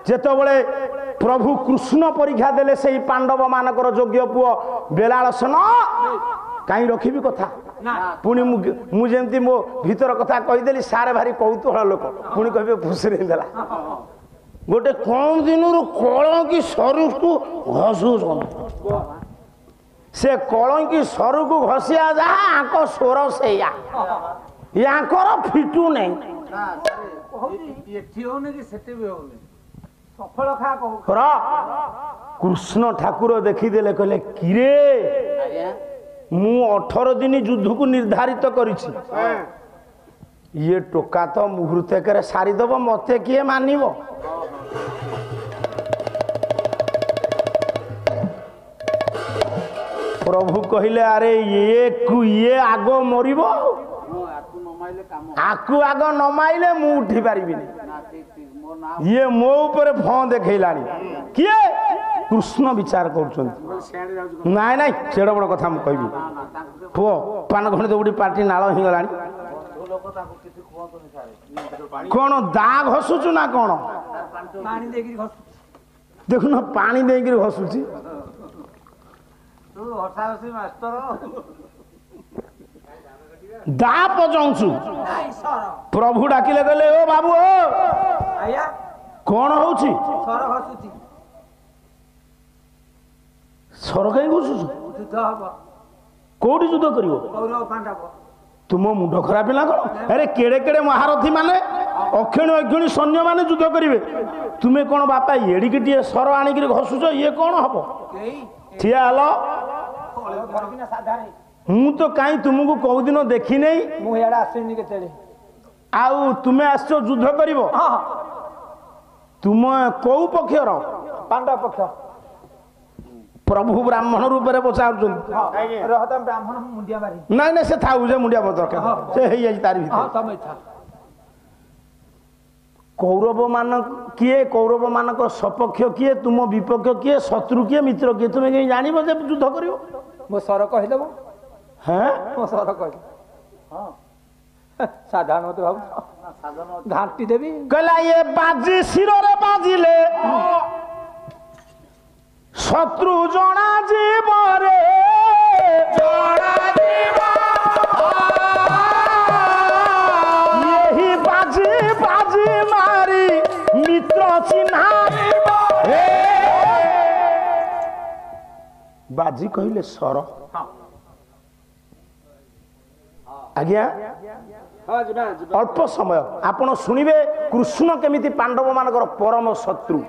ଯେତେବେଳେ ପ୍ରଭୁ କୃଷ୍ଣ ପରୀକ୍ଷା ଦେଲେ ସେଇ ପାଣ୍ଡବ ମାନଙ୍କର ଯୋଗ୍ୟ ପୁଅ ବେଲାଳସେନ କାହିଁ ରଖିବି କଥା ପୁଣି ମୁଁ ଯେମିତି ମୋ ଭିତର କଥା କହିଦେଲି ସାରେ ଭାରି କୌତୁହଳ ଲୋକ ପୁଣି କହିବେ ଫୁସିରେ ଦେଲା ଗୋଟେ କମ ଦିନରୁ କଳଙ୍କି ସରୁକୁ ଘଷୁଛନ୍ତି ସେ କଳଙ୍କି ସରୁକୁ ଘଷିଆ ଯାହା ଆଙ୍କ ସ୍ୱର ସେଇଆ ୟାଙ୍କର ଫିଟୁ ନାହିଁ କୃଷ୍ଣ ଠାକୁର ଦେଖିଦେଲେ କହିଲେ କିରେ ମୁଁ 18 ଦିନ ଯୁଦ୍ଧକୁ ନିର୍ଦ୍ଧାରିତ କରିଛି ଇଏ ଟୋକା ତ ମୁହୂର୍ତ୍ତକରେ ସାରିଦବ ମତେ କିଏ ମାନିବ ପ୍ରଭୁ କହିଲେ ଆରେ ଇଏ ଆଗ ମରିବ ଆକୁ ଆଗ ନ ମାଇଲେ ମୁଁ ଉଠି ପାରିବିନି ଇଏ ମୋ ଉପରେ ଫଁ ଦେଖେଇଲାଣି କିଏ କୃଷ୍ଣ ବିଚାର କରୁଛନ୍ତି ନାଇଁ ନାଇଁ ସେଡ ବଡ କଥା ମୁଁ କହିବି ପୁଅ ପାନ ଖଣ୍ଡେ ଦଉଡ଼ି ପାଟି ନାଳ ହେଇଗଲାଣି କଣ ଦା ଘଷୁଛୁ ନା କଣ ଦେଖୁନ ପାଣି ଦେଇକିରି ଘଷୁଛି ଦା ପଜାଉଛୁ ପ୍ରଭୁ ଡାକିଲେ କହିଲେ ଓ ବାବୁ ଓ କଣ ହଉଛି ସର କାହିଁ ଘଷୁଛୁ କୋଉଠି ଯୁଦ୍ଧ କରିବ ତୁମ ମୁଣ୍ଡ ଖରାପ ହେଲା କଣ ଆରେ କେଡେ କେଡେ ମହାରଥୀ ମାନେ ଅକ୍ଷଣୀ ଅକ୍ଷଣୀ ସୈନ୍ୟ ମାନେ ଯୁଦ୍ଧ କରିବେ ତୁମେ କଣ ବାପା ଏଡିକି ଟିକେ ସର ଆଣିକିରି ଘଷୁଛ ଇଏ କଣ ହବ ଠିଆ ହେଲ ମୁଁ ତ କାହିଁ ତୁମକୁ କୋଉ ଦିନ ଦେଖି ନାହିଁ ମୁଁ ଇଆଡେ ଆସିନି କେତେବେଳେ ଆଉ ତୁମେ ଆସିଛ ଯୁଦ୍ଧ କରିବ ତୁମ କୋଉ ପକ୍ଷର ପାଣ୍ଡବ ପକ୍ଷ ପ୍ରଭୁ ବ୍ରାହ୍ମଣ ରୂପରେ ପଚାରୁଛନ୍ତି ନାଇଁ ନାଇଁ ସେ ଥାଉ ଯେ ମୁଣ୍ଡିଆ ଦରକାର ସେ ହେଇଯାଇଛି ତାରି ଭିତରେ କୌରବ ମାନ କିଏ କୌରବ ମାନଙ୍କ ସପକ୍ଷ କିଏ ତୁମ ବିପକ୍ଷ କିଏ ଶତ୍ରୁ କିଏ ମିତ୍ର କିଏ ତୁମେ କେହି ଜାଣିବ ଯେ ଯୁଦ୍ଧ କରିବ ମୋ ସର କହିଦେବ ହଁ ମୋ ସର କହିଦେବ ସାଧାରଣ ଭାବୁ ଘାଣ୍ଟି ଦେବି କହିଲା ଇଏ ବାଜି ଶିରରେ ବାଜିଲେ ଶତ୍ରୁ ଜଣା ଯିବ ରେ ଏହି ବାଜି ବାଜି ମାରି ମିତ୍ର ଚିହ୍ନା ବାଜି କହିଲେ ସର ଆଜ୍ଞା ଅଳ୍ପ ସମୟ ଆପଣ ଶୁଣିବେ କୃଷ୍ଣ କେମିତି ପାଣ୍ଡବ ମାନଙ୍କର ପରମ ଶତ୍ରୁ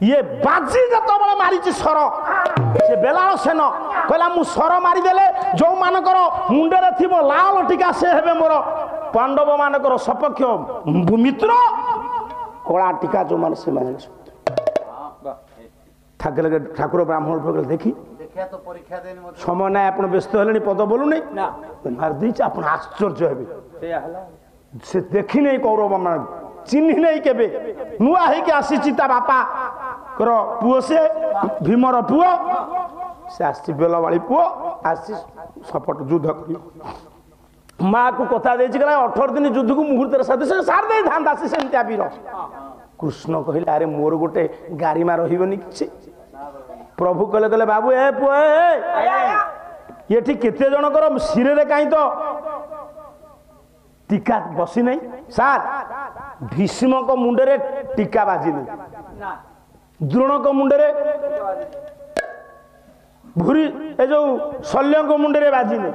ଇଏ ବାଜି ଯେତେବେଳେ ମାରିଛି ସର ସେ ବେଲାଳସେନ କହିଲା ମୁଁ ସର ମାରିଦେଲେ ଯୋଉମାନଙ୍କର ମୁଣ୍ଡରେ ଥିବ ଲାଲ ଟିକା ସେ ହେବେ ମୋର ପାଣ୍ଡବ ମାନଙ୍କର ସପକ୍ଷ ମିତ୍ର କଳା ଟିକା ଯୋଉମାନେ ସେମାନେ ଠାକୁର ବ୍ରାହ୍ମଣ ଦେଖି ସମୟ ନାହିଁ ଆପଣ ବ୍ୟସ୍ତ ହେଲେଣି ପଦ ବୋଲୁନି ମାରିଦେଇଛି ଆପଣ ଆଶ୍ଚର୍ଯ୍ୟ ହେବେ ସେ ଦେଖି ନେଇ କୌରବ ମାନ ଚିହ୍ନି ନେଇ କେବେ ନୂଆ ହେଇକି ଆସିଛି ତା ବାପାଙ୍କର ପୁଅ ସେ ଭୀମର ପୁଅ ସେ ଆସିଛି ବେଲବାଳି ପୁଅ ଆସିଛି ସପଟ ଯୁଦ୍ଧ କରି ମା କୁ କଥା ଦେଇଛି କହିଲା 18 ଦିନ ଯୁଦ୍ଧକୁ ମୁହୂର୍ତ୍ତରେ ସାଥି ସେ ସାରି ଦେଇଥାନ୍ତା ସେ ସେମିତିଆ ବୀର କୃଷ୍ଣ କହିଲେ ଆରେ ମୋର ଗୋଟେ ଗାରିମା ରହିବନି କିଛି ପ୍ରଭୁ କହିଲେ କହିଲେ ବାବୁ ଏ ପୁଅ ଏଠି କେତେ ଜଣଙ୍କର ଶିରରେ କାହିଁ ତ ଟିକା ବସି ନାହିଁ ସାର୍ ଭୀଷ୍ମଙ୍କ ମୁଣ୍ଡରେ ଟିକା ବାଜିନି ଦ୍ରୋଣଙ୍କ ମୁଣ୍ଡରେ ଭୁରି ଏ ଯୋଉ ଶଲ୍ୟଙ୍କ ମୁଣ୍ଡରେ ବାଜିନି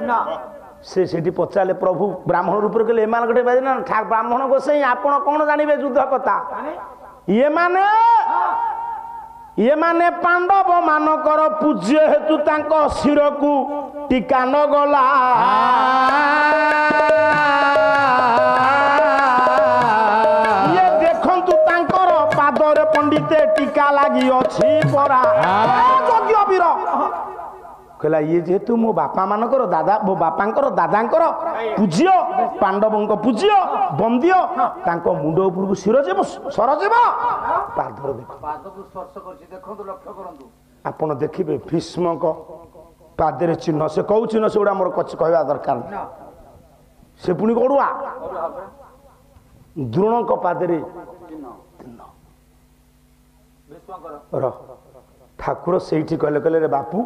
ସେ ସେଠି ପଚାରିଲେ ପ୍ରଭୁ ବ୍ରାହ୍ମଣ ରୂପରେ କହିଲେ ଏମାନଙ୍କ ବାଜି ନା ବ୍ରାହ୍ମଣ ଗୋସାଇଁ ଆପଣ କଣ ଜାଣିବେ ଯୁଦ୍ଧ କଥା ଏମାନେ ପାଣ୍ଡବ ମାନଙ୍କର ପୂଜ୍ୟ ହେତୁ ତାଙ୍କ ଶିରକୁ ଟିକା ନ ଗଲା ଇଏ ଦେଖନ୍ତୁ ତାଙ୍କର ପାଦରେ ପଣ୍ଡିତେ ଟିକା ଲାଗି ଅଛି ପରା ଯୋଗ୍ୟ ବୀର କହିଲା ଇଏ ଯେହେତୁ ମୋ ବାପା ମାନଙ୍କର ଦାଦା ମୋ ବାପାଙ୍କର ଦାଦାଙ୍କର ପୂଜ୍ୟ ପାଣ୍ଡବଙ୍କ ପୂଜ୍ୟ ବନ୍ଦ୍ୟ ତାଙ୍କ ମୁଣ୍ଡ ଉପରକୁ ଶିର ଯିବ ସର ଯିବ ପାଦର ଦେଖ ପାଦକୁ ସ୍ପର୍ଶ କରିଛି ଦେଖନ୍ତୁ ଲକ୍ଷ୍ୟ କରନ୍ତୁ ଆପଣ ଦେଖିବେ ଭୀଷ୍ମଙ୍କ ପାଦରେ ଚିହ୍ନ ସେ କୋଉ ଚିହ୍ନ ସେଗୁଡ଼ା ଆମର କହିବା ଦରକାର ସେ ପୁଣି ଗଡ଼ୁଆ ଦ୍ରୋଣଙ୍କ ପାଦରେ ଠାକୁର ସେଇଠି କହିଲେ କହିଲେ ରେ ବାପୁ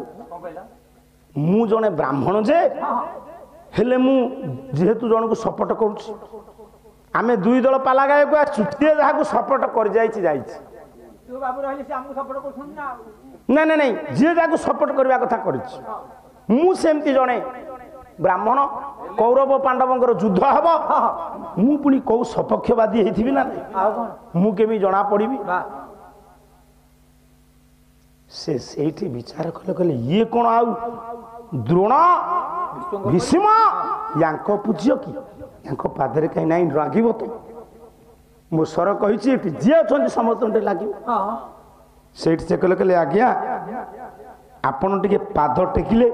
ମୁଁ ଜଣେ ବ୍ରାହ୍ମଣ ଯେ ହେଲେ ମୁଁ ଯେହେତୁ ଜଣକୁ ସପୋର୍ଟ କରୁଛି ଆମେ ଦୁଇ ଦଳ ପାଲା ଗାୟକୁ ଆସିଛୁ ସିଏ ଯାହାକୁ ସପୋର୍ଟ କରିଯାଇଛି ଯାଇଛି ନାଇଁ ନାଇଁ ନାଇଁ ଯିଏ ଯାହାକୁ ସପୋର୍ଟ କରିବା କଥା କରିଛି ମୁଁ ସେମିତି ଜଣେ ବ୍ରାହ୍ମଣ କୌରବ ପାଣ୍ଡବଙ୍କର ଯୁଦ୍ଧ ହବ ମୁଁ ପୁଣି କୋଉ ସପକ୍ଷବାଦୀ ହେଇଥିବି ନା ମୁଁ କେମିତି ଜଣା ପଡିବି ସେ ସେଇଠି ବିଚାର କଲେ କହିଲେ ଇଏ କଣ ଆଉ ଦ୍ରୋଣ ଭୀଷ୍ମ ୟାଙ୍କ ପୂଜ୍ୟ କି ୟାଙ୍କ ପାଦରେ କାହିଁ ନାଇଁ ରାଗିବ ତ ମୋ ସ୍ୱର କହିଛି ଏଠି ଯିଏ ଅଛନ୍ତି ସମସ୍ତଙ୍କୁ ଲାଗିବ ସେଇଠି ସେ କହିଲେ କହିଲେ ଆଜ୍ଞା ଆପଣ ଟିକେ ପାଦ ଟେକିଲେ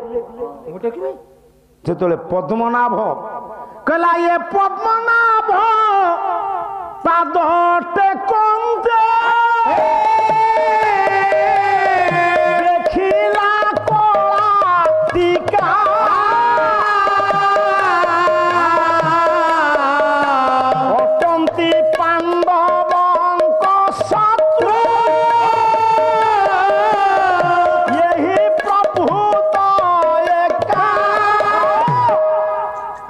ଯେତେବେଳେ ପଦ୍ମନାଭ କହିଲା ଇଏ ପଦ୍ମନାଭ ପାଦ ଟେକନ୍ତେ ଦେଖିଲା କଳା ଟିକା ଅଟନ୍ତି ପାଣ୍ଡବଙ୍କ ଶତ୍ରୁ ଏହି ପ୍ରଭୁ ତ ଏକା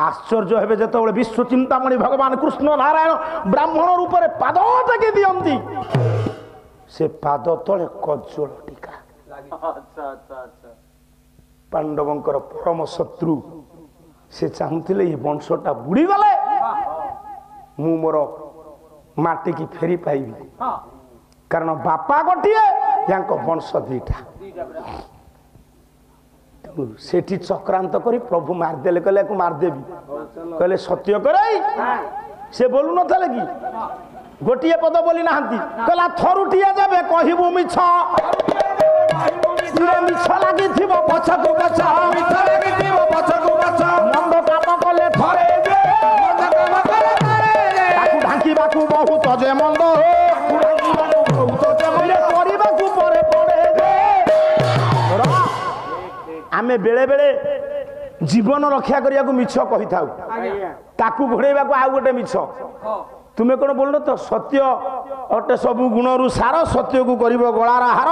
ଆଶ୍ଚର୍ଯ୍ୟ ହେବେ ଯେତେବେଳେ ବିଶ୍ୱ ଚିନ୍ତାମଣି ଭଗବାନ କୃଷ୍ଣ ନାରାୟଣ ବ୍ରାହ୍ମଣ ରୂପରେ ପାଦ ଟେକି ଦିଅନ୍ତି ସେ ପାଦ ତଳେ କଜ୍ଜଳ ଟିକା ପାଣ୍ଡବଙ୍କର ପରମ ଶତ୍ରୁ ସେ ଚାହୁଁଥିଲେ ଏ ବଂଶଟା ବୁଡ଼ିଗଲେ ମୁଁ ମୋର ମାଟିକି ଫେରି ପାଇବି କାରଣ ବାପା ଗୋଟିଏ ୟାଙ୍କ ବଂଶ ଦିଟା ସେଠି ଚକ୍ରାନ୍ତ କରି ପ୍ରଭୁ ମାରିଦେଲେ କହିଲେ ୟାକୁ ମାରିଦେବି କହିଲେ ସତ୍ୟ କରାଇ ସେ ବୋଲୁ ନଥିଲେ କି ଗୋଟିଏ ପଦ ବୋଲି ନାହାନ୍ତି କହିଲା ଥରୁଟିଏ ଦେବେ କହିବୁ ମିଛ ମିଛ ଲାଗିଥିବ ପଛକୁ ପଛ ମିଛ ଲାଗିଥିବ ପଛକୁ ପଛ ମନ୍ଦ କାମ କଲେ ଥରେ ତାକୁ ଢାଙ୍କିବାକୁ ବହୁତ ଯେ ମନ୍ଦ କରିବାକୁ ପରେ ପଡେ ଆମେ ବେଳେ ବେଳେ ଜୀବନ ରକ୍ଷା କରିବାକୁ ମିଛ କହିଥାଉ ତାକୁ ଘୋଡେଇବାକୁ ଆଉ ଗୋଟେ ମିଛ ତୁମେ କଣ ବୋଲନ ତ ସତ୍ୟ ଅଟେ ସବୁ ଗୁଣରୁ ସାର ସତ୍ୟକୁ କରିବ ଗଳାର ହାର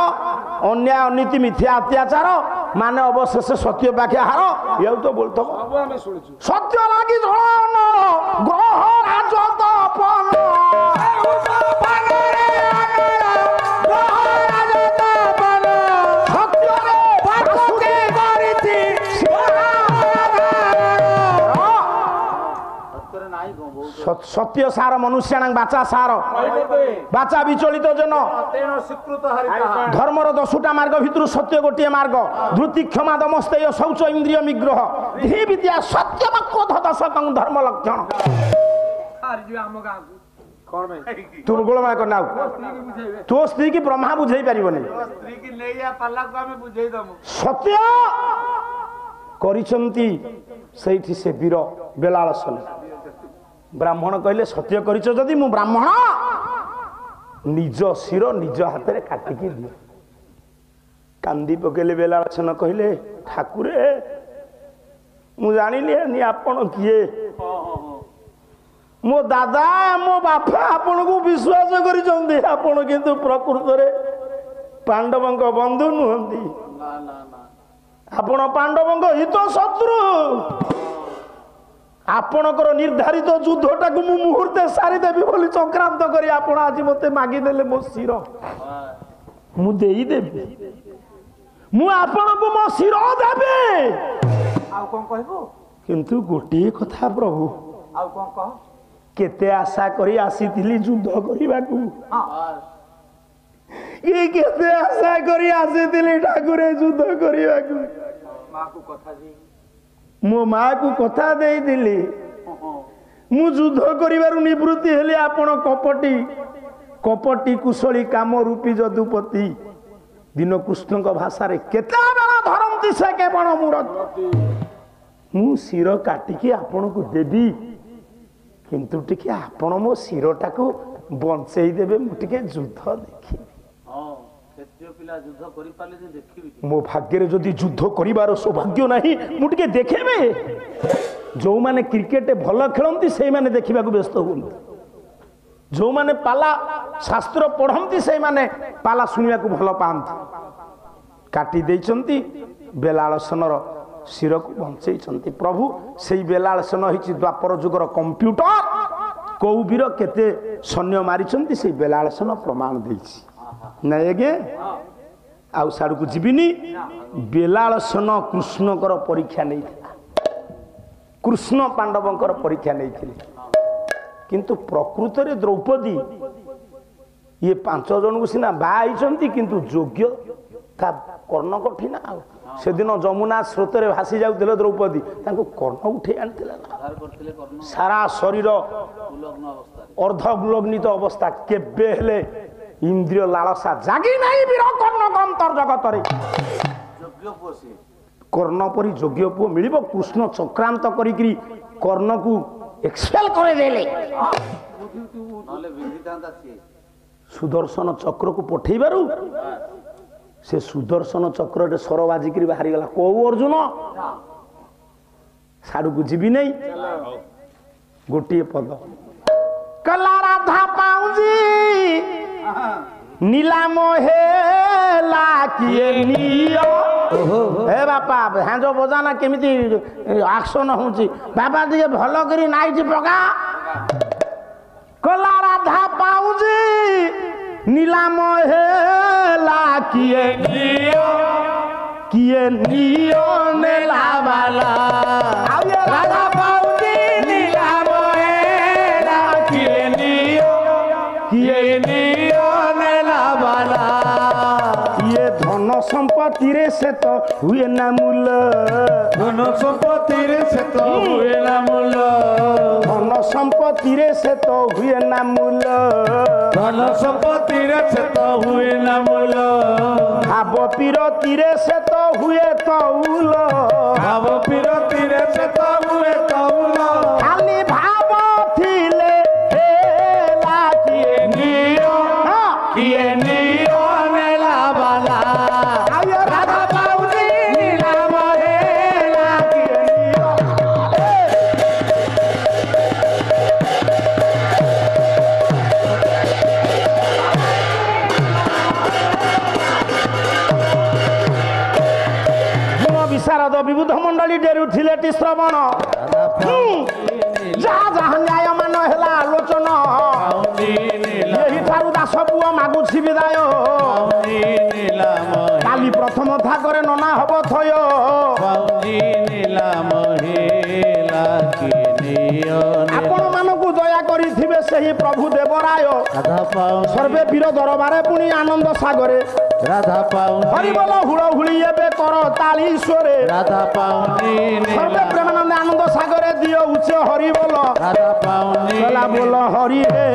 ଅନ୍ୟାୟ ଅନୀତି ମିଥ୍ୟା ଅତ୍ୟାଚାର ମାନେ ଅବଶେଷ ସତ୍ୟ ପାଖେ ହାର ଏଉ ତ ବୋଲଥବ ସତ୍ୟ ଲାଗି ଧନ ଗ୍ରହ ରାଜତପନ सत्य सार मनुष्य बाचा सार बाचा विचलित जन धर्मर 10टा मार्ग भितर सत्य गोटे मार्ग धृति क्षमा दमस्तेय शौच इंद्रिय निग्रह धी विद्या सत्य क्रोध दशकं धर्म लक्षण तू गोलमाल करना तो स्त्री की ब्रह्मा बुझे पारिबनी सत्य करिसंती सैठी से वीर बेलाळसन ब्राह्मण कहले सत्य करिछ जदि मु ब्राह्मण निज शिर निज हाथ रे काटिकी दिए कांदी पकेले बेलाळसन कहले ठाकुरे मु जानिली आपण किए मो दादा मो बापा आपण को विश्वास करिसंती आपण किंतु प्रकृत रे पांडवंक बंधु नुहंती आपण पांडवंक हित शत्रु आपणकर निर्धारित युद्धटा को मु मुहूर्ते सारीदेवी बोली चक्रांत करी आपण आज मते मागिदेले मो शिर मु देई देबी मु आपण को मो शिर देबे आ कोन कहबो किंतु गोटी कथा प्रभु आ कोन कह केते आशा करी आसीथिली युद्ध करिबाकू ये केते आशा करी आसीथिली ठाकुरे युद्ध करिबाकू मां को कथा दी मो माँ को कथा दे दिली मु युद्ध करिबारु निवृत्ति हेले आपण कपटी कपटी कुशली काम रूपी जदुपति दिन कृष्ण को भाषा रे केते बेला धरंती से केवण मूरत मु शिर काटिकी आपण को देबी किंतु टिके आपण मो शिरटा को बंचेई देबे मु टिके युद्ध देखी मो भाग्य जदि युद्ध कर सौभाग्य नहीं मुझे देखेबे जो माने क्रिकेट भल खेलती से माने देखा व्यस्त हूँ जो माने पाला शास्त्र पढ़ती से माने पाला शुणा भल पाती काटी देइचंती बेलालसनर शिर को बंचई प्रभु से बेलालसन होइछि द्वापर जुगर कंप्यूटर कौ वीर केते सैन्य मारिचंती से बेलालसन प्रमाण देइछि नहीं आगे आउ साड़ को जीविनी बेलालसन कृष्णकर परीक्षा नहीं कृष्ण पांडवंकर परीक्षा नहीं किंतु प्रकृत रे द्रौपदी ये 5 जन को सीना बाई किंतु योग्य था कर्ण कठिन से दिन जमुना स्रोत रे भासी जाउथिले द्रौपदी तांको कर्ण उठे आनथिला सारा शरीर अर्धग्लग्नित अवस्था केबे हेले इंद्रिय लालसा जागी नहीं वीर कर्ण अंतर जगत रे योग्य पोसी कर्ण परी योग्य पु मिलिबो कृष्ण चक्रांत करी कर्ण को एक्सपेल करे देले नले विधितांता सी सुदर्शन चक्र को पठेइबारु से सुदर्शन चक्र रे सर बाजिक बाहरी गला को अर्जुन साडू को जीवी नहीं गोटे पद कला राधा पाऊजी नीलाम हेला किए नियो हे बापा हांजो बजाना केमिति एक्शन होची बाबा दिए भलो करी नाइट पका कला राधा पाऊजी नीलाम हेला किए नियो नेला वाला राधा पाऊजी नीलाम हेला किए नियो नेला वाला ये धन संपत्ति रे से तो हुए ना मूल धन संपत्ति रे से तो हुए ना मूल धन संपत्ति रे से तो हुए ना मूल धन संपत्ति रे से तो हुए ना मूल भाव पीरती रे से तो हुए तौल भाव पीरती रे से तो हुए तौल खाली भाव थिले हेला किए नियो किए नियो नेला वाला राधा पाऊजी नीलाम हेला किए नियो विशारद विबुध मंडली डेरुथिले श्रवण जहाँ जहाँ न्याय मान है आलोचन यही ठारू दास पुओ मागुछि विदाय काली प्रथम थाकरे नना हब थय आपण मानकु दया करिथिबे सेही प्रभु देवराय सर्वे वीर दरबारे पुनी आनंद सागरे राधा पाऊनी हरि बोल हुड़ हुड़ी एबे कर ताली स्वरे राधा पाऊनी सर्वे प्रेमानंद आनंद सागरे दियो उच्च हरि बोल राधा पाऊनी चला बोल हरि हे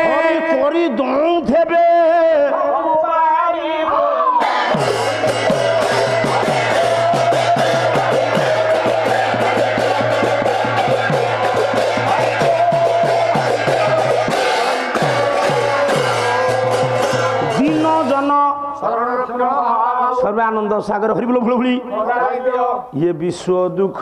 हरि करी दऊ थेबे सर्वानंद सागर हरि बोल भुलभुली ये विश्व दुख